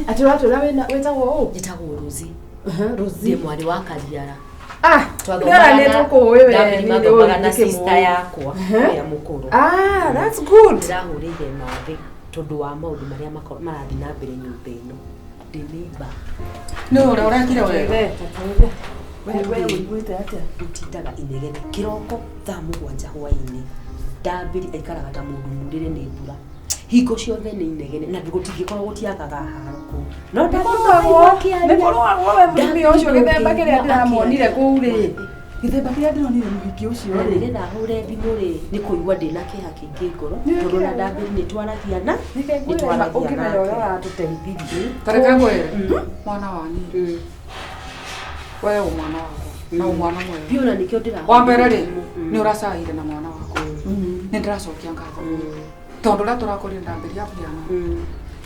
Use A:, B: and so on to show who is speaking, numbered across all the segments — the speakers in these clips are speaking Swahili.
A: ati watu wetagwo
B: Rosie.
A: Rosie
B: mwari wa Kariara.
A: Twagombaga netoko wewe
B: ni magombaga sister yakwa ya mukuru.
A: That's good.
B: Ndahurire nawe tondu wa maundu maria marathi na mbere nyumba ino. Ndiniba.
A: No, urakira wewe. Wewe uiguite atia?
B: Utindaga inegene kiroko thaa 7 hwaini. Ndambiri aikaraga ta mundu murire ni mbura. Hingo ciothe ni inegene na ndigutingikorwo gutiagaga haruku. No
A: ndakorwo wewe mimi ucio githemba kiria ndiramonire kuu ri. Githemba kiria ndironire muhiki ucio ri.
B: Rĩrĩa ndahure thimũ rĩ nĩ kũigua ndĩna kĩeha kĩingĩ ngoro tondũ na ndambĩri nĩ twaragia na
A: ũkĩmenya ũrĩa ũratũteithirie.
C: Tareka ngwĩre mwana wanyu wewe mwana wako na mwana mwe
B: biona nĩkĩo ndĩra
C: wa mbere rĩ nĩ ũracaire na mwana wako nĩ ndĩracokia ngatho tondũ ũrĩa tũrakorire ndambĩri ya kũgiana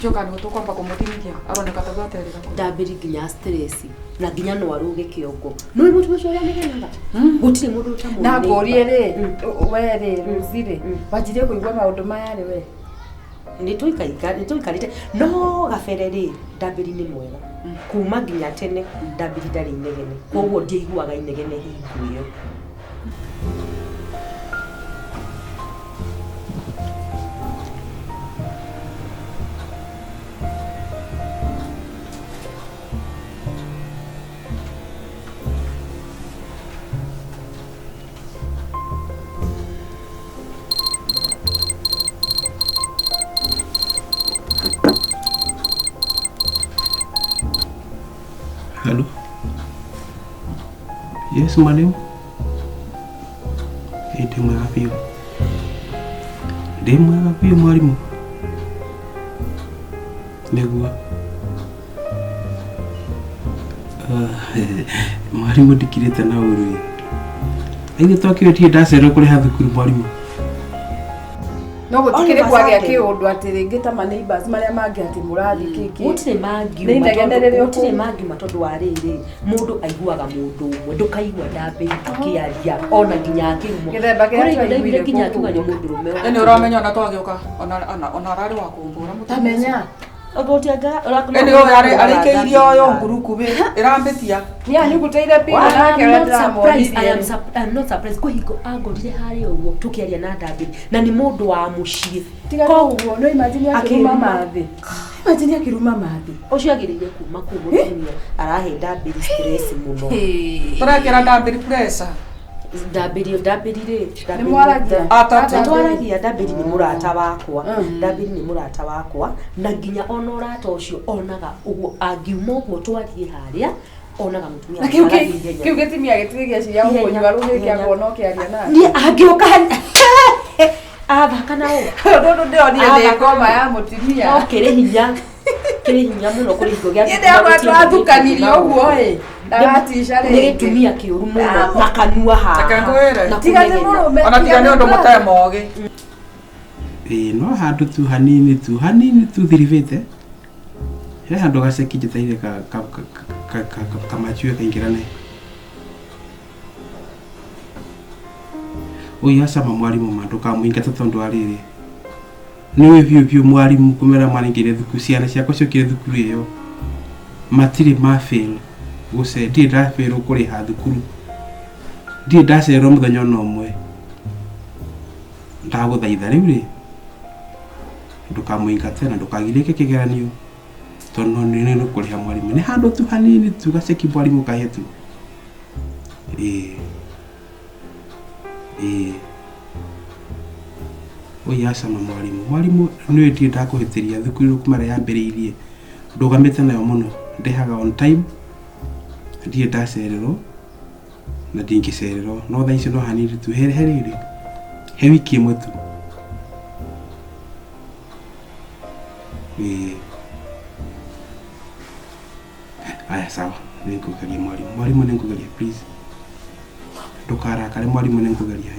C: Choka nĩ tũkwamba kũmũtinithia aroneka ta gwaterera
B: ndambĩri nginya stress na nginya no aruge kĩongo nĩ mũtu ũcio ũramenyaga gũtirĩ mũndũ ũtamũne
A: na ngũrie rĩ we rĩ Rosie wanjire kũigua maũndũ maya rĩ we
B: nĩ tũikarĩte no gabere rĩ ndambĩri nĩ mwega kuma nginya tene ndambĩri ndarĩ inegene koguo ndiaiguaga inegene hingo ĩyo
D: Hello. Yes, mwalimu. Ndimwega biũ mwalimu. Nĩguo. Mwalimu ndikirĩte na ũru. Aigĩ twakĩrĩtie ndacererwo kũrĩha thukuru mwalimu.
A: No gũtikĩrĩ kwagĩa kĩũndũ atĩ rĩngĩ ta ma neighbors marĩa mangĩ atĩ mũrathi kĩkĩ
B: gũtirĩ gũtirĩ mangiuma tondũ wa rĩrĩ mũndũ aiguaga mũndũ ũmwe ndũkaigua ndambĩri tũkĩaria ona nginya akĩrumwo
A: gĩthemba kĩrĩa
B: tũiguire nginya akiuga nĩ mũndũrũme
C: nĩ ũramenya ona twagĩũka ona ararĩ wa kũmbũra
A: mũtamenya
C: arĩkĩirie ũyũ ngurukubi ĩrambĩtia
A: nĩ anyugũteire pia nake
B: I am not surprised kũhingo angorire harĩa ũguo tũkĩaria na ndambĩri na nĩ mũndũ wa mũciĩ
A: tiga ũguo no imagine akĩruma mathĩ imagine akĩruma mathĩ
B: ũcio agĩrĩire kuma kũu mũtumia arahe ndambĩri stress mũno
C: tũrekĩra ndambĩri pressure
B: ndambĩri rĩ
A: nĩ mwaragia
B: twaragia ndambĩri nĩ mũrata wakwa ndambĩri nĩ mũrata wakwa na nginya ona ũrata ũcio onaga ũguo angiuma ũguo twarie harĩa onaga mũtumia
A: kĩu gĩtimia gĩtirĩ gĩaciria ũkũnyua rũhĩ kĩagwo kĩaria nake
B: niĩ angĩũka athaka nao
A: ndũndũ ndĩronire nĩ ngoma ya mũtumia
B: no kĩrĩ hinya mũno kũrĩ hingo gĩake
A: ndĩratũkanirie ũguo ĩ ndagatisha rĩngĩ
B: nĩ gĩtumia kĩũru mũno na kanua haha
A: tiga nĩ mũrũme
C: ona tiga nĩ ũndũ mũtarĩ mogĩ
D: no handũ tu hanini tu thirivĩte he handũ gaceki njĩtaire kamachue kaingĩrane ũyũ acama mwarimu mandũ kamũingata tondũ wa rĩrĩ nĩwe biũ mwarimu kũmera maringĩre thukuru ciana ciakwa ciokire thukuru ĩyo matirĩ mafail gũce ndirĩ ndafailwo kũrĩha thukuru ndirĩ ndacererwo mũthenya ona ũmwe ndagũthaitha rĩu rĩ ndũkamũingate na ndũkagirĩke kĩgeranio tondũ nĩ kũrĩha mwarimu nĩ handũ tu hanini tu gaceki mwarimu kahe tu ũyũ acama mwarimu nĩwe ndirĩ ndakũhĩtĩria thukuru kumara yambĩrĩirie ndũgamĩte nayo mũno ndehaga on time ndirĩ ndacererwo na ndingĩcererwo no thaa icio no hanini tu he wiki ĩmwe tu aya sawa nĩngũgeria mwarimu nĩngũgeria please ndũkarakare mwarimu nĩngũgeria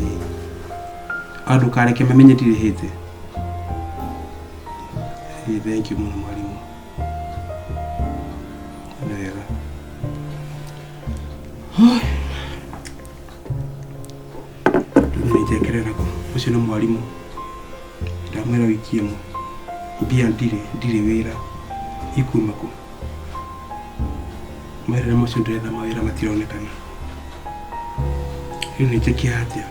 D: ndũkareke mamenye ndirĩhĩte thank you mũno mwarimu nĩ wega nĩnjekerera ũcio nĩ mwarimu ndamwĩra wiki ĩmwe mbia ndirĩ wĩra ikuma ku mara mo sundre da mawira matironekana ni cheki hatia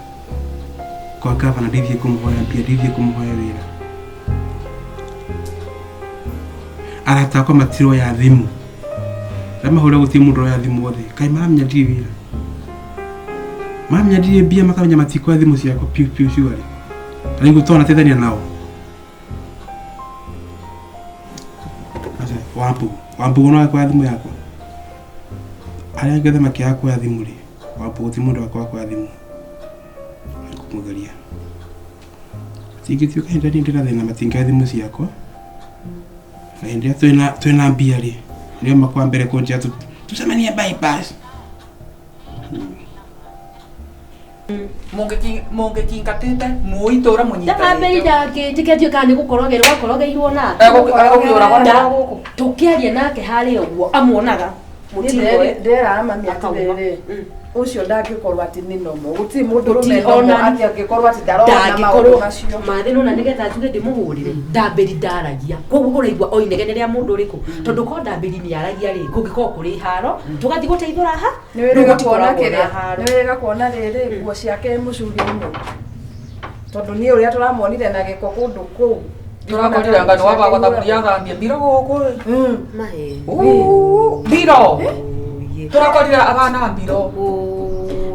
D: kwa gavana ndivyo kumhoya pia ndivyo kumhoya wira arata kwa matiro ya thimu rama hore gutimu ndo ya thimu wothe kai mamnya ndivira mamnya ndivyo bia makamenya matiko ya thimu ciako piu piu ciwari Ringu tona tethania nao. Ase wampu gono kwa thimu yako. Aria ngethe makia kwa thimu ri. Wampu thimu ndo kwa thimu. Kumugaria. Tigitio kahinda ndira thina matinga thimu ciako. Na ndia twina mbia ri. Ndio makwa mbere kunjia tusemania bypass.
C: Mungikingatite muitura munyita.
B: Ndakamenya tiketio kandi gukorogerwa wakorogeirwo na.
C: Egukura kwa guku.
B: Tukiaria nake hari uguo amuonaga.
A: Mutingo ndera mami atirere. Ucio ndangikorwo ati ni nomo. Guti mundu rume ati angikorwo ati ndarona maundu macio.
B: Mathino na nigetha tuge ndimuhurire. Ndambiri ndaragia. Koguo uraigua oinegene ria mundu uriku. Tondu ko ndambiri ni aragia ri. Kungiko kuri haro. Tugathi guteithura ha.
A: Ni wega kuona kiria. Ni wega kuona riri nguo ciake mucuri-ini. Tondu ni uria turamonire na giko kundu kuu.
C: Turakorira ngano waba gutaburia ngambia mbiro guku.
B: Mahe.
C: Mbiro. Turakorira abana mbiro.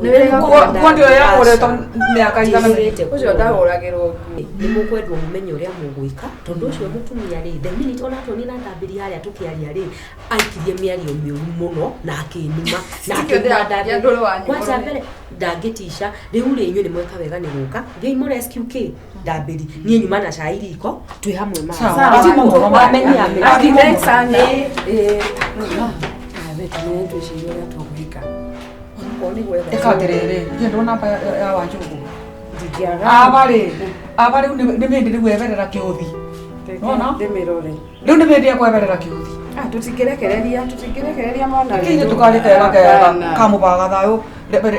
A: Ni wega
C: kuona ndio ya ureto miaka igana
A: ucio ndahuragirwo.
B: Ni mukwendwo mumenye uria mugwika tondu ucio mutumia ri the minute ona toni na ndambiri haria tukiaria ri aikirie miario miuru muno na akinuma na akindanda kwanza mbere ndangitisha riu ri inyu ni mweka wega ni guka ngai mu rescue ki ndambiri nie nyuma na cai riko twi hamwe ma
C: iti muno
B: mamenya
A: ati next sana vetu ni ndu ciyo ya tugwika oni gwetha
C: ekaterere ngendo namba ya wanjugu
A: ndikiaga
C: abari ni bindi ni gweberera kiuthi no
A: ndimirore
C: riu ni bindi ya gweberera kiuthi
A: tutikirekereria mona
C: kinyi tukaritera kega kamubaga thayo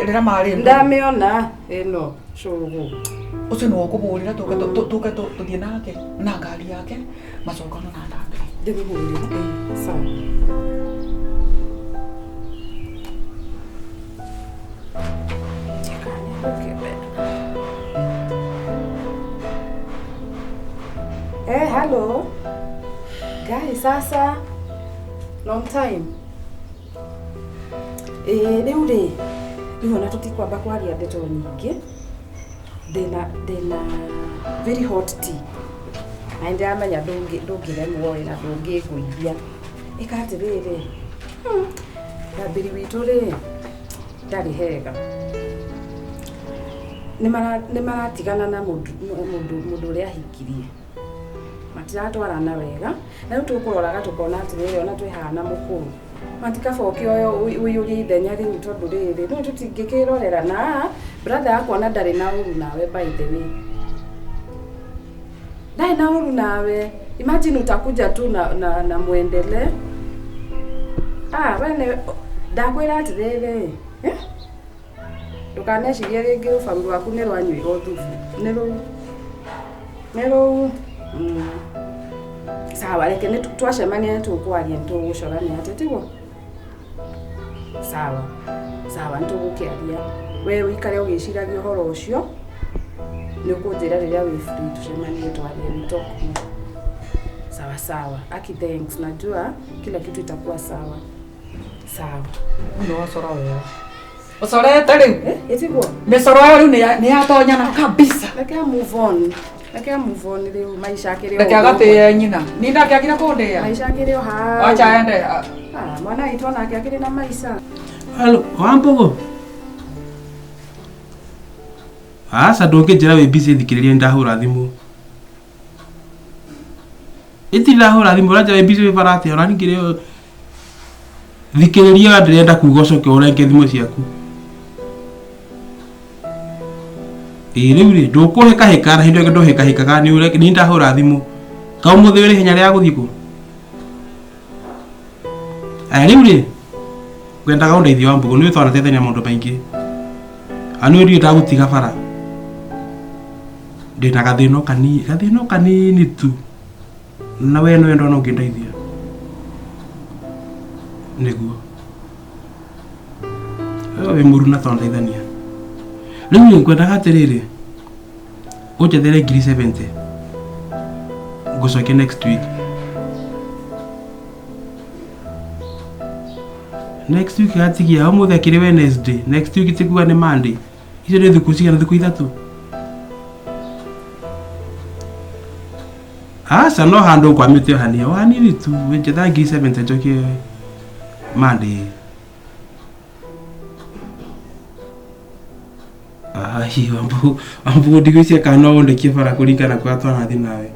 C: rira mari
A: ndamiona ino cugu
C: ucio ni wokuburira tuke tuthie nake na ngari yake macokano na ndambe
A: ndimugurire sawa hello guys, sasa long time riu ri ona tutikwamba kwaria ndeto nyingi ndina very hot tea na ndiamenya ndungiremwo na ndungiguithia ikatiriri ndambiri witu ri ndari hega ni maratigana na mundu uria ahikirie matiratwarana wega na riu tukuroraga tukona atiriri ona twihana mukuru matikaboke oyo uyuri ithenya riu tondu riri no tutingikirorera na brother yakwa na ndari na uru nawe by the way ndai na uru nawe imagine utakuja tu na muendele wene ndakwira atiriri ndukanecirie ringi rubangu rwaku ni rwanyuirwo thubu ni ruu sawa reke ni twacemania ni tukwaria ni tugucorania ati tiguo sawa ni tugukiaria we wikare ugiciragia uhoro ucio ni ukunjira riria wi free tucemanie twarie ni talk sawa aki thanks najua kila kitu itakuwa sawa
C: no wasora wewe usorete riu
A: itiguo
C: misoro yo riu ni yatonyana kabisa
A: reke move on riu maisha akiri
C: reke agate nyina ni ndake akira kundia
A: maisha akiri ha
C: acha ende
A: mwana itwa nake akiri na maisha
D: halo wampogo asa ndungijira wi busy thikiriria ndahura thimu iti ndahura thimu raja wi busy barate ora ningire thikiriria ndirenda kuga ucoke urenge thimu ciaku riu ri ndukuheka na hindo ndo heka ni ureke ni ndahura thimu ka umuthi uri hinya ria guthiku riu ri kwendaga undeithio wa mbugu ni twana tethania mundu maingi anu ri ndagutiga bara ndina gathino kanini tu na we no ndo no ngindeithia niguo we muruna tondeithania riu ngwendaga atiriri unjethere 70 ngucoke next week gatigia umuthi akiri Wednesday next week tikuga ni Monday icio ni thiku cigana thiku ithatu asa no handu kwamite hanio hanini tu njetha 70 njoke Monday ahi ambu ndigwicia kana ondekie bara kuringana kwa twana thi nawe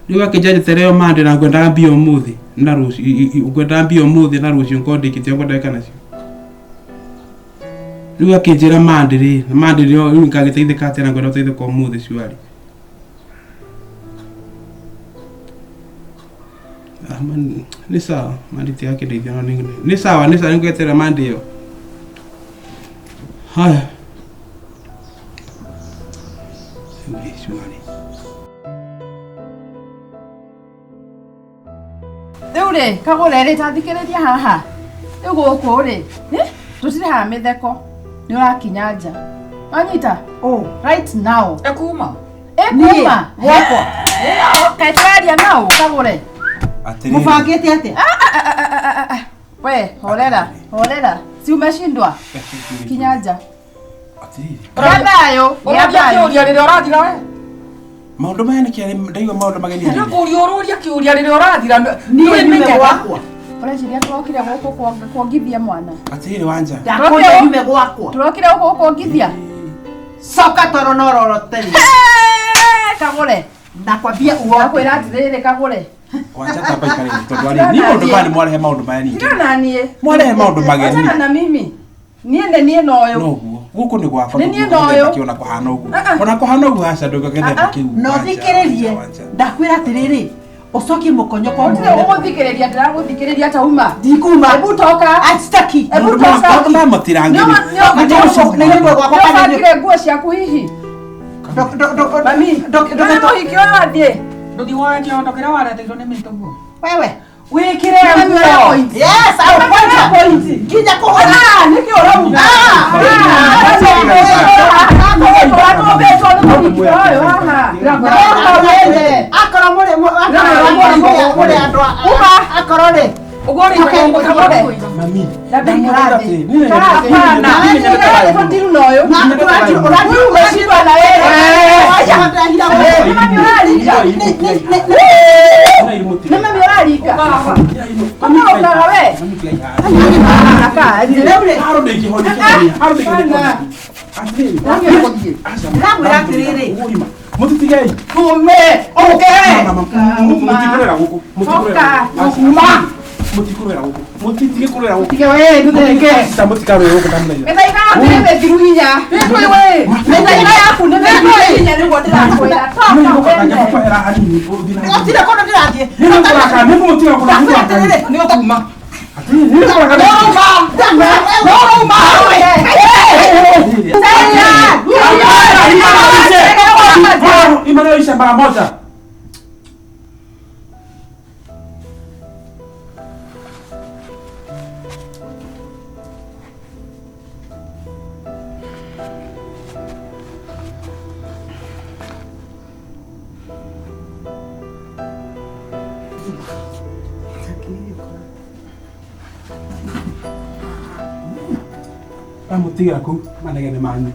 D: riu akijaje tereo Monday na ngwendaga mbio umuthi na rucio ngwendaga mbio umuthi na rucio ngondikite ngondeka nacio riu akinjira Monday ri riu ngagiteithika atia na ngwenda uteithika umuthi ciwari ni sawa manditi yake ndeithia no ni sawa ningwetera Monday yo haya
A: riu ri Kagure ri tathikiriria haha riu guku ri tutire haha mitheko ni urakinya nja anyita right now
C: Ekuma
A: gwakwa kae turaria nao Kagure
E: mubangite atia
A: we horera si umeshindwa kinya nja Gabayo,
C: uria rire urathira we
D: maundu maya ni kiari ndaiwa maundu mageni
C: ndio kuria kiuria rire urathira
E: ni nyume gwakwa
A: ureciria turokire guku kuongithia mwana
D: atiri wanja
E: ndakuria nyume gwakwa
A: turokire guku kuongithia
E: soka toro nororoteri
A: Kagure
E: nakwambia uote
A: nakwira atiriri Kagure
D: wanja tapa ikare tondu ari ni maundu mani mwarehe maundu maya ni
A: ngana nie
D: mwarehe maundu mageni
A: ngana na mimi nie noyo
D: noguo guku ni gwakwa
A: Ni noyo
D: kiona kuhana uguo ona kuhana uguo haca ndugakethe kiu
E: no thikiririe ndakwira atiriri ucokie mukonyo kwa
A: utire umuthikiriria ndiraguthikiriria tauma
E: ndikuma
A: ebu toka
E: atstaki
A: ebu toka
D: kama matirangi
A: nĩũbangire nguo ciaku hihi mami mũhiki ũyũ athiĩ
C: nduthiwaje ondokera waretheirwo ni mitoguo
E: wewe
A: wĩkĩre nguo
E: yes au point nginya kuhona
A: nĩkĩ ũrauga
E: akora muri andu akora ri
C: ugori
D: mami mutitigei
A: kume
D: mutikurera guku mutikurera guku mutitige kurera guku
A: tige we ndutenge
D: mutikare guku tamna
A: Ethaiga atire thiru hinya. Wewe we. Ethaiga yaku nĩ thiru hinya nĩguo ndĩrakwĩra. Toka
D: era hanini
E: atire kono ndirathie
D: nĩ mũkũraka nĩ mũtiga kũraka
C: nĩ ũkuma
D: nĩ mũkũraka imeisha mara moja. Mutiga ku manegene manyu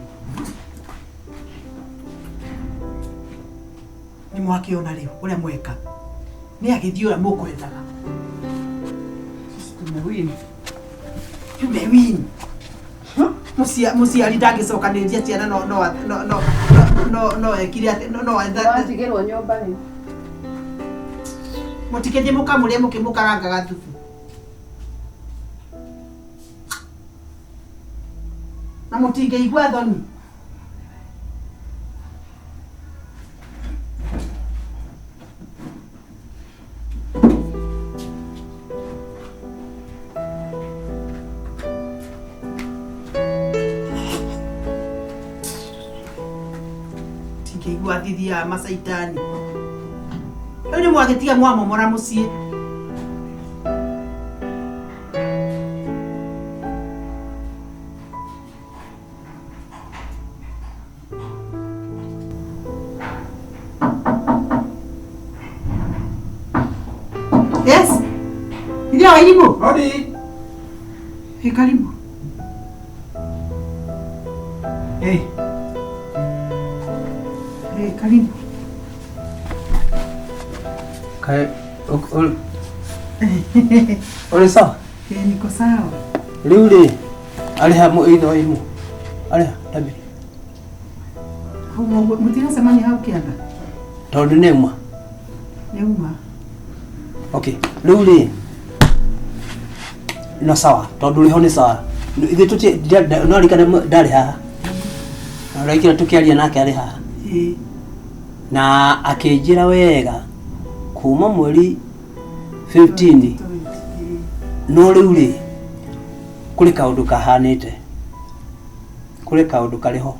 E: ni mwakiona riu uria mweka ni agithii uria mukwendaga tumewin muciari ndangicokaniriria ciana no ekire ati no
A: watigirwo nyumba ni
E: mutikithie mukamuria mukimukarangaga thubu na mutingeigua thoni tingeigua thithi ya macaitani riu ni mwagitiga mwamomora mucii Yes. Ndio Wairimu.
D: Hodi.
E: Karibu. Karibu.
F: Kai Ole sawa?
E: Niko sawa.
F: Liuli aliha muino Wairimu. Aliha tabi.
E: Mutina samani hau kianda.
F: Tondu nema.
E: Neuma.
F: Okay. Liuli. No sawa. Tondu liho ni sawa. Ithe tuti no rikana ndari haha. Na raikira tukiaria nake ari haha. Na akijira wega kuma mweri 15 no riuri kuri kaundu kahanite kuri kaundu kariho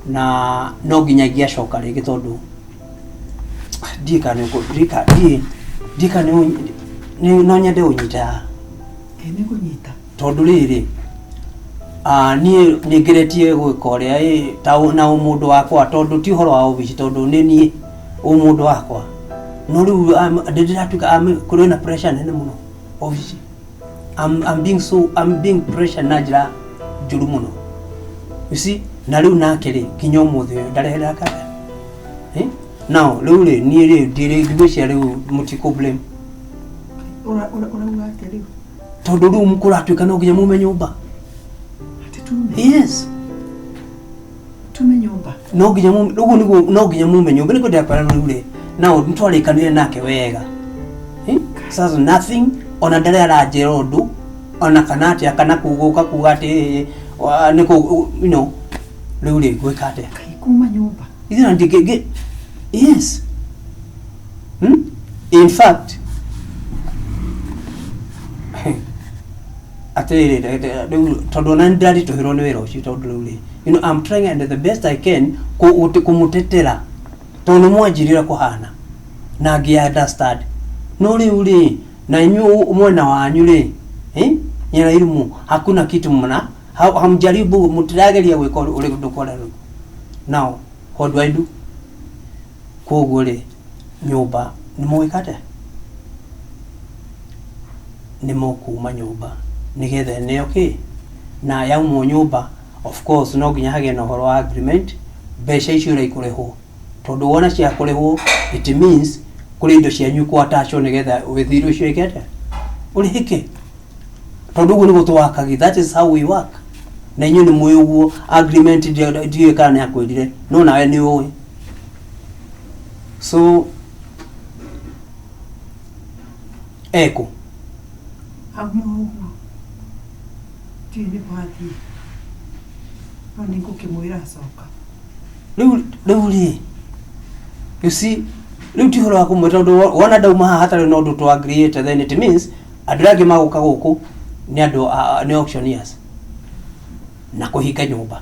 F: na no nginyagia coka rigi tondu dika ni no nyende unyita
E: ni kunyita
F: tondu riri ni ngeretie gwika uria na umundu wakwa tondu ti horo wa obici tondu ni ni umundu wakwa no riu ndiratuka kuri na pressure nene muno obici I'm being pressure najira juru muno you see na riu nake ri kinyo muthe ndarehera kaka now riu ri ni ri ndire ngwicia riu mutiko blame
E: ora ngate riu
F: tondu riu mukuratuka no nginya mume nyumba yes
E: tume nyumba
F: no nginya mume no nginya mume nyumba niko ndakora riu ri now ntwarikanire nake wega sasa nothing ona ndare arajira undu ona kanati akana kuguka kugati niko you know riu ri gwikate
E: kaikuma nyumba
F: ithina ndike yes in fact atere tondu na ndari tuhiro ni wira ucio tondu riu ri you know I'm trying and the best I can kumutetera tondu mwanjirira kuhana na ngia understand no riu ri na inyu mwana wanyu ri nyina Wairimu hakuna kitu mna hamjaribu mutirageria gwika uri ndukora riu now what do I do koguo ri nyumba ni mwikate ni mukuma nyumba nigethe ne okay na yaumo nyumba of course no nginya hage na horo agreement besha icio ira ikureho tondu wona cia kureho it means kuri indo cianyu kwatacho nigetha withiru cio ikete uri hike tondu guo ni gutwakagi that is how we work na inyu ni muiguo agreement ndio kana yakwirire no nawe ni uwe so eko
E: amu tini pati niko kimwira soka
F: riu you see riu ti horo wa kumwira tondu wona dauma hatari no ndu to agree then it means adrage maguka guku ni andu ni auctioneers na kuhika nyumba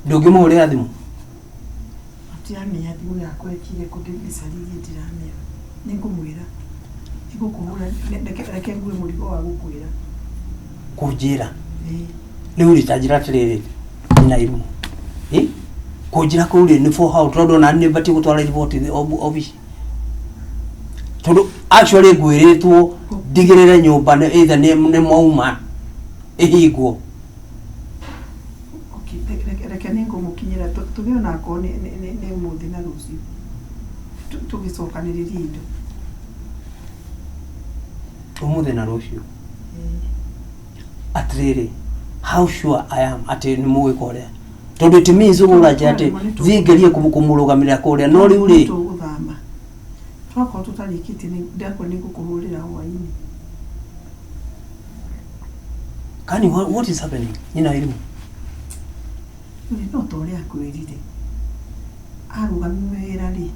F: ndugi muhurira thimu
E: atiamenya thimu yakwa ikire kudibisaririe ndiramenya ningumwira igukuhura reke ngwe murigo wa gukwira
F: kujira riu ritajira tiriri ni Wairimu kujira kuri ni for how tondu na ni bati gutwara report office tondu actually ngwiritwo ndigirire nyumba ne either ni mwauma ihigwo
E: okay reke ningumukinyira tugiona ko ni muthi na rucio tugicokaniriria indo
F: umuthi na rucio atriri how sure I am ati ni muwe korea tondu it means ugura jate vingerie kumurugamira korea no riu ri
E: tuguthama twako tutarikiti ni ndako nigukuhurira hwaini
F: kani what is happening ina Wairimu
E: ni no tore akwirire arugamira ri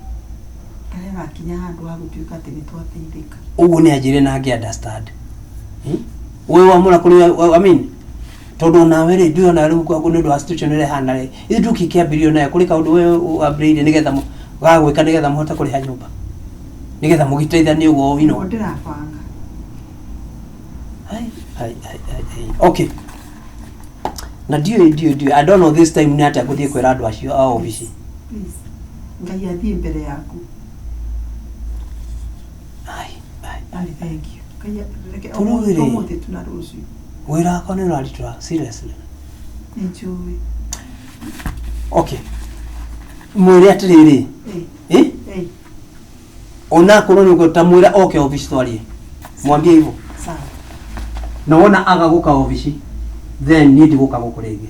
E: karega kinya handu ha gutuika ati ni twateithika
F: ugu ni ajire na ngi understand wewe wamura kuri I mean tondu nawe ri ndio na riu kwa kundu wa situation ile hana ri ithu tukikiambirio nayo kuri kaundu we upgrade nigetha gagwika nigetha muhota kuri ha nyumba nigetha mugiteithanie ugo ino
E: ndirabanga
F: ai okay na dio I don't know this time ni ata kuthie kwira andu acio a office
E: Ngai athie mbere yaku.
F: Ai.
E: Ali, thank you. Ngai reke
F: Turugire.
E: omuthi tuna rucio.
F: Wira wako nä raritura seriously.
E: Nĩnjũĩ.
F: Okay. Mwĩre atĩrĩrĩ. Ona korwo nĩ ũgũtamwĩra oke office twarie. Mwambie hivyo.
E: Sawa.
F: Na wona agaguka office, then niĩ ndigũka gũkũ rĩngĩ.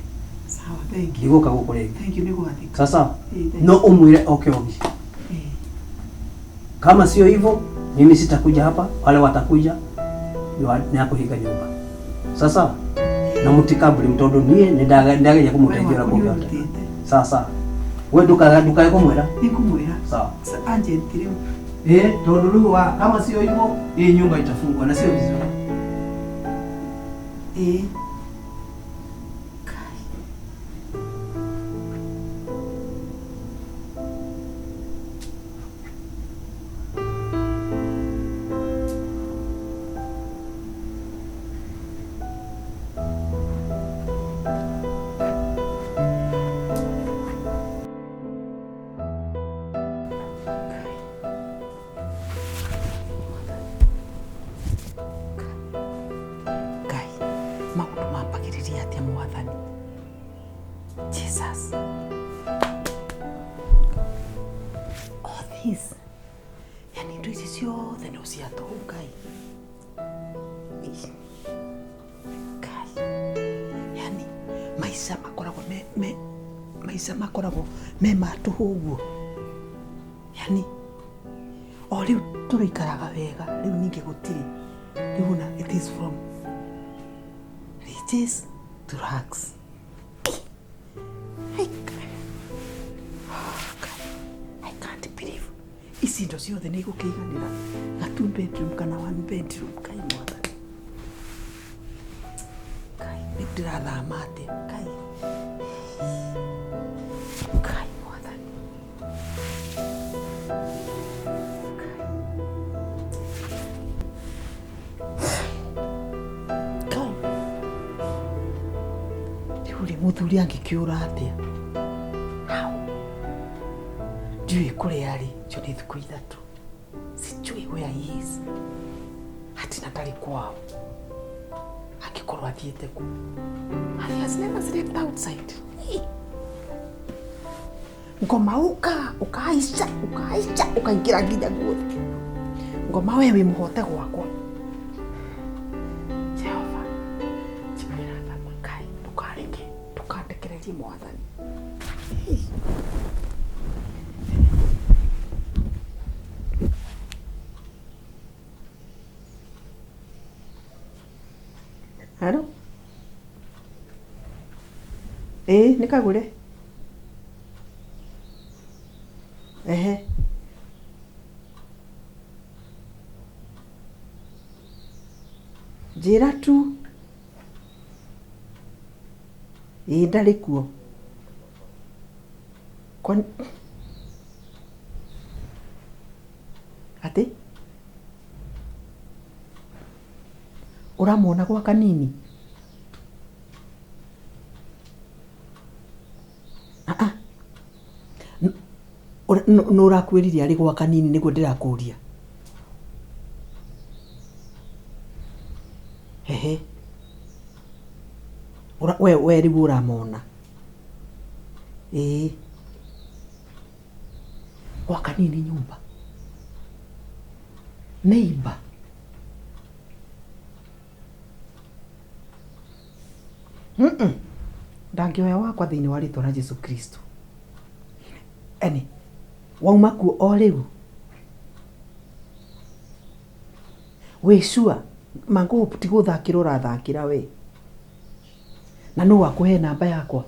E: Sawa, thank you.
F: Ndigũka gũkũ rĩngĩ.
E: Thank you, nĩgwathĩka.
F: Sasa no umwĩre oke office. Kama sio hivyo, mimi sitakuja hapa, wale watakuja ni akuhinga nyumba. Sasa na mutikabuli mtondo niye ndagaye kumutegera kwa yote. Sasa wewe duka kumwera?
E: Nikumwera.
F: Sawa.
E: Anje ntirimo.
F: Tondo wa kama sio hivyo, hii nyumba itafungwa na sio vizuri.
E: Jesus. All this. Yani ndo ici ciothe nĩ ciatũhũ Ngai. Ngai. Yani maica makoragwo me matũhũ ũguo. Yani o rĩu tũraikaraga wega, rĩu ningĩ gũtirĩ. Rĩu na it is from riches to rags. I can't believe. Ici ndo ciothe nĩ igũkĩiganĩra ga 2 bedroom kana 1 bedroom. Ngai mwathani. Ngai nĩ ndĩrathama atĩa Ngai. Ngai mwathani. Ngai. Rĩu rĩ mũthuri angĩkĩũra atĩa? Ndiũĩ kũrĩa arĩ, icio nĩ thikũ ithatũ. Sijui where he is. Hati na ndarĩ kwao. Angĩkorwo athiĩte ku. He has never slept outside. Ngoma ũkaica, ũkaingĩra nginya guothe. Ngoma we wĩ mũhote gwakwa. Jehova, njĩmĩra thama Ngai, ndũkandekererie Mwathani. Halo? Nĩ Kagure? Njĩra tu. Ndarĩ kuo. Atĩ? Ũramwona gwa kanini? Nũ ũrakwĩrire arĩ gwa kanini nĩguo ndĩrakũria? We rĩu ũramona? Gwa kanini nyumba? Neighbor? Ndangĩoya wakwa thĩinĩ wa rĩtwa rĩa Jesu Kristo. Wauma kuo o rĩu? Wĩ sure Mangũ ti gũthakĩra ũrathakĩra we? Na nũ wakũhe namba yakwa?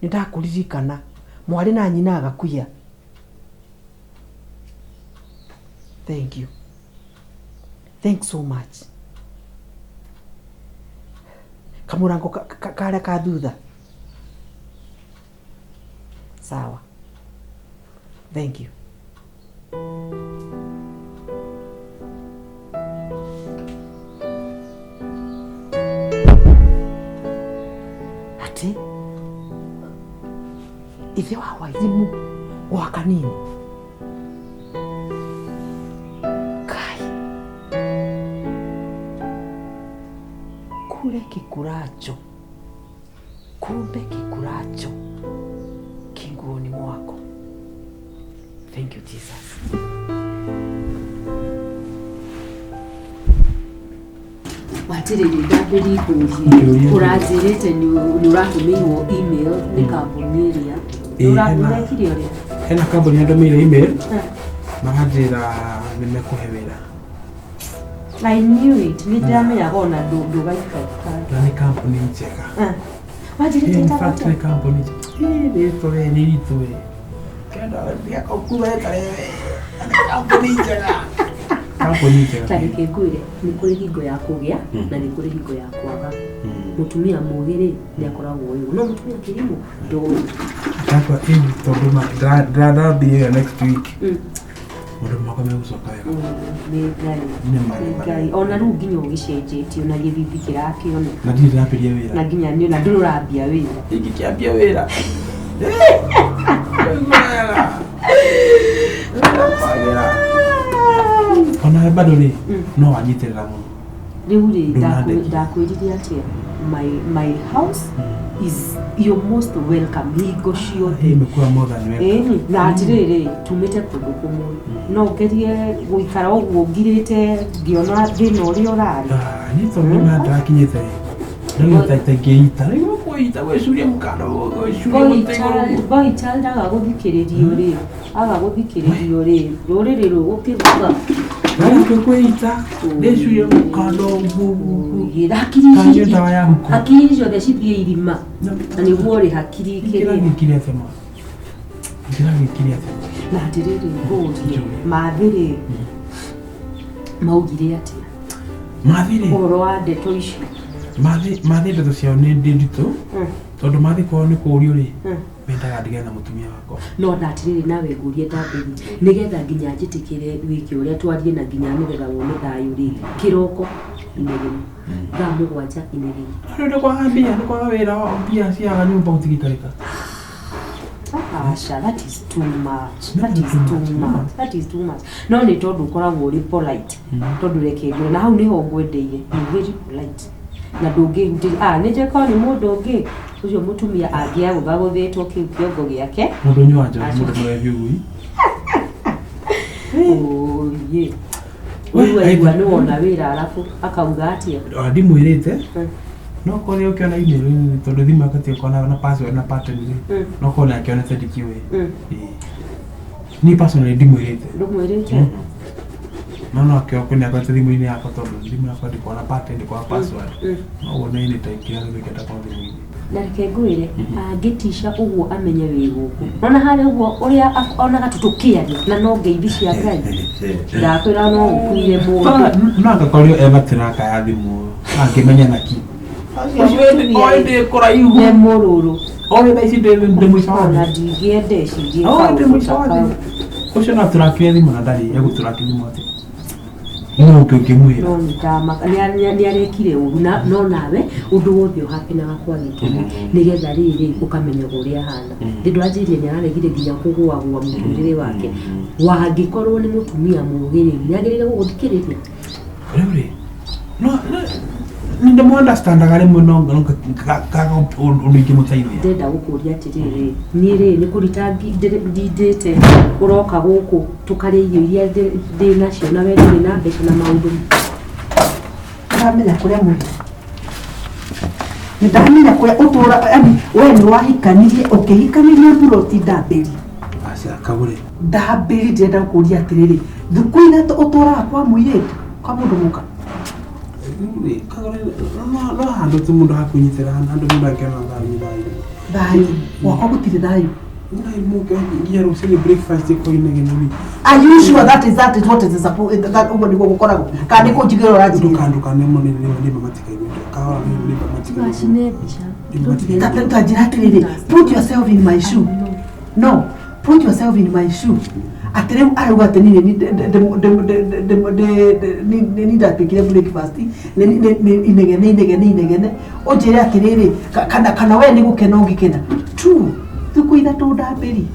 E: Nĩ ndakũririkana mwarĩ na nyina agakuia. Thank you. Thanks so much. Kamurango karĩa ka thutha. Sawa. Thank you. ati ithe wa Wairimu wa kanini kai kule kikuracho kumbe kikuracho kinguoni mwako. Thank you Jesus.
B: Watiriri ndambiri kuria uranjirite ni uratumirwo email ni kambuni iria urakurekire uri
D: hena kambuni yandomire email maranjira nimekuhe wira.
B: I knew it. Ni ndamenya ona ndugaika
D: na ni kambuni njega.
B: Wajirite
D: tata ni kambuni ni tore ni tore kenda ya kuweka kambuni njega.
B: Tareke ngwire ni kuri hingo ya kugia na ni kuri hingo ya kwaga. Mutumia mugire ni akoragwo uyu no mutumia kirimu ndo
D: akwa tondu dra be next week mundu mwako megucoka wega
B: ni ngai ona ru nginya ugicenjetie na githithi kirakiona
D: na ndi ndambiria wira
B: na nginya ni na ndurambia wira
D: ingikiambia wira ona bado ni no wanyitirira muno
B: riu ri ndakwiririe atia my house is your most welcome. Higo ciothe
D: imekuwa more than welcome.
B: Na atiriri tumite kundu kumwe no ugerie guikara uguo ngirite ngiona thina uria urari
D: ni tondu mandakinyite ndio taitegeita ndio kuita gwecuria mukano
B: goita ndaga guthikiririo ri aga guthikiririo ri ruriri rugukiruga
D: kuita gwecuria mukano
B: hakiri ciothe cithie irima na niguo ri hakiri
D: ikire thema
B: na atiriri ngurie mathiri maugire atia
D: mathiri
B: oro wa ndeto icio
D: mathi ndeto ciao ni ndito tondu mathi kwao ni kurio ri mendaga ndige na mutumia wako
B: no ndatiriri nawe ngurie ndambiri nigetha nginya njitikire wiki uria twarie na nginya nigetha wone thayu ri kiroko inegeni thaa mugwanja inegeni
D: ndio kwa ambia ni kwa wira wa mbia cia nyumba utigikarika.
B: Asha, that is too much. No ni tondu koragwo uri polite tondu rekegure na hau niho ngwendeire ni very polite na ndungihuti ni jeko ni mundu ungi ucio mutumia angia guthaguthetwo kiu kiongo giake
D: mundu nyanja mundu mrevi ui
B: ye wewe ni wona wira alafu akauga atia
D: ndimwirite no kore ukiona email tondu thima akatia kona na password na pattern no kona akiona tedikiwe ni personally ndimwirite no akio kuni akati thimu-ini yakwa tondu thimu yakwa ndiko na pattern kwa password no wona ini taikira ngiketa kwa thimu-ini
B: na reke ngwire angitisha uguo amenye wi guku nona hari uguo uria onaga tutukiaria na no ngeithi cia ngai ndakwira no ukuire mundu
D: no akakorio ematiraka ya thimu angimenya naki oende kuraihu
B: ne mururu
D: oende ici ndimwicawa
B: na ndigiende cidie
D: ucio no turakire thimu na ndari ya guturakire thimu ati no ukimwira
B: no ndamaka ni arekire uru no nawe undu wothe uhapinaga kwa gitumi nigetha riri ukamenya uria hana ndu anjirie ni araregire nginya kugwa muturire wake wangikorwo ni mutumia mugire ni agirire guguthikiriria
D: riri no ninde mo understand agare muno kaga undu ingimutaithia
B: ndenda gukuria atiriri ni ri ni kuritangi ndindite uroka guku tukari irio iria ndi nacio na wendi na mbeca na maundu
E: ndamenya kuria muri ndamenya kuria utura yani we ni wahikanirie ukihikanirie buroti ndambiri
D: acha Kagure
E: ndambiri ndenda kuria atiriri thukuina utura kwa muiretu kwa mundu muka
D: Kagure no handu tu mundu hakunyitira handu mundu akiona
E: thayu wako gutire thayu
D: ngai muke ngiya rusini breakfast iko inegeni
E: are you sure that is what is supposed that ugo ndiko gukoragwo kandi ko jigero raji
D: ndukanduka nemo ni mamatika indo kawa ni mamatika
B: mashinebisha
E: tajira atiriri put yourself in my shoe no Put yourself in my shoe. Atereu arauga ati ni ndapikire breakfast inegene onjire atiriri kana we ni gukena ungikena tu thuku ithatu ndambiri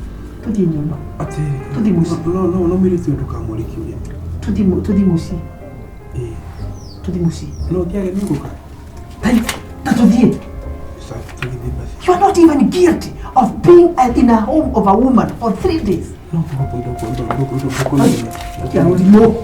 E: tuthie nyumba
D: ati
E: tuthie muci
D: no mire tu ndukamurikiuria
E: tuthie muci tuthie muci
D: no kiage ninguka
E: tuthie. You are not even guilty of being in a home of a woman for 3 days.
D: No,
E: Ya ulimo.